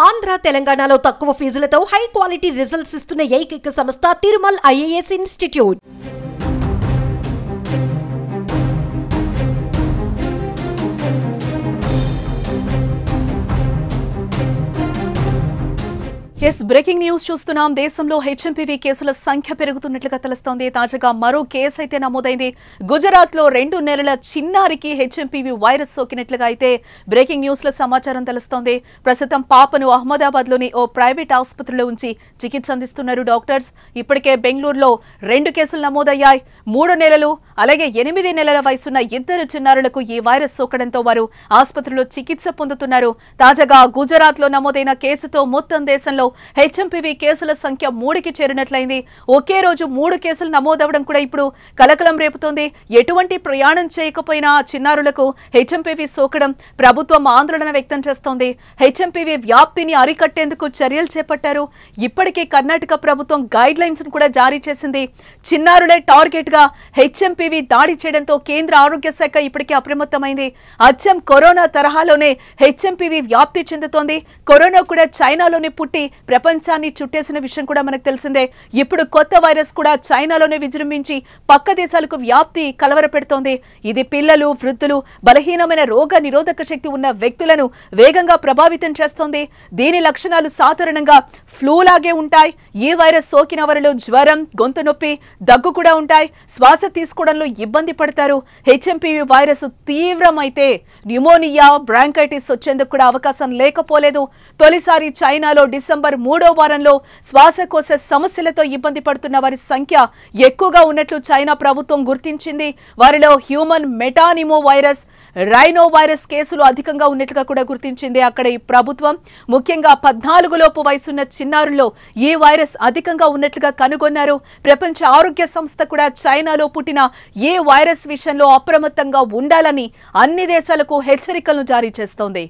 ఆంధ్ర తెలంగాణలో తక్కువ ఫీజులతో high quality results ఇస్తున్న ఏకైక సంస్థ Tirumal IAS institute. Breaking news చూస్తున్నాం. దేశంలో హెచ్ఎంపీవీ కేసుల సంఖ్య పెరుగుతున్నట్లుగా తెలుస్తోంది. తాజాగా మరో కేసు అయితే నమోదైంది. గుజరాత్ లో 2 నెలల చిన్నారికి హెచ్ఎంపీవీ వైరస్ సోకినట్లుగా అయితే బ్రేకింగ్ న్యూస్ లో సమాచారం తెలుస్తోంది. ప్రస్తుతం పాపను అహ్మదాబాద్ లోని ఓ ప్రైవేట్ ఆసుపత్రిలో ఉంచి చికిత్స అందిస్తున్నారు డాక్టర్స్. ఇప్పటికే బెంగళూరులో 2 కేసులు నమోదయ్యాయి. 3 నెలలు అలాగే 8 నెలల వయసున్న 2 చిన్నారులకు ఈ వైరస్ సోకడంతో వారు ఆసుపత్రిలో చికిత్స పొందుతున్నారు. తాజాగా గుజరాత్ లో నమోదైన కేసుతో మొత్తం దేశంలో హెచ్ఎంపీవీ కేసుల సంఖ్య 3కి చేరినట్లయింది. ఒకే రోజు 3 కేసులు నమోదవడం కూడా ఇప్పుడు కలకలం రేపుతోంది. ఎటువంటి ప్రయాణం చేయకపోయినా చిన్నారులకు హెచ్ఎంపీవీ సోకడం ప్రభుత్వం ఆందోళన వ్యక్తం చేస్తోంది. హెచ్ఎంపీవీ వ్యాప్తిని అరికట్టేందుకు చర్యలు చేపట్టారు. ఇప్పటికే కర్ణాటక ప్రభుత్వం గైడ్ లైన్స్ కూడా జారీ చేసింది. చిన్నారులే టార్గెట్ గా హెచ్ఎంపీవీ దాడి చేయడంతో కేంద్ర ఆరోగ్య శాఖ ఇప్పటికే అప్రమత్తమైంది. అచ్చం కరోనా తరహాలోనే హెచ్ఎంపీవీ వ్యాప్తి చెందుతోంది. కరోనా కూడా చైనాలోనే పుట్టి ప్రపంచాన్ని చుట్టేసిన విషయం కూడా మనకు తెలిసిందే. ఇప్పుడు కొత్త వైరస్ కూడా చైనాలోనే విజృంభించి పక్క దేశాలకు వ్యాప్తి కలవరపెడుతోంది. ఇది పిల్లలు, వృద్ధులు, బలహీనమైన రోగ నిరోధక శక్తి ఉన్న వ్యక్తులను వేగంగా ప్రభావితం చేస్తోంది. దీని లక్షణాలు సాధారణంగా ఫ్లూ లాగే ఉంటాయి. ఈ వైరస్ సోకిన వారిలో జ్వరం, గొంతు నొప్పి, దగ్గు కూడా ఉంటాయి. శ్వాస తీసుకోవడంలో ఇబ్బంది పడతారు. హెచ్ఎంపీవీ వైరస్ తీవ్రమైతే న్యూమోనియా, బ్రాంకైటిస్ వచ్చేందుకు కూడా అవకాశం లేకపోలేదు. తొలిసారి చైనాలో డిసెంబర్ 3వ వారంలో శ్వాసకోశ సమస్యలతో ఇబ్బంది పడుతున్న వారి సంఖ్య ఎక్కువగా ఉన్నట్లు చైనా ప్రభుత్వం గుర్తించింది. వారిలో హ్యూమన్ మెటానిమో వైరస్, రైనో వైరస్ కేసులు అధికంగా ఉన్నట్లుగా కూడా గుర్తించింది. అక్కడ ఈ ప్రభుత్వం ముఖ్యంగా 14 లోపు వయసున్న చిన్నారుల్లో ఈ వైరస్ అధికంగా ఉన్నట్లుగా కనుగొన్నారు. ప్రపంచ ఆరోగ్య సంస్థ కూడా చైనాలో పుట్టిన ఈ వైరస్ విషయంలో అప్రమత్తంగా ఉండాలని అన్ని దేశాలకు హెచ్చరికలను జారీ చేస్తోంది.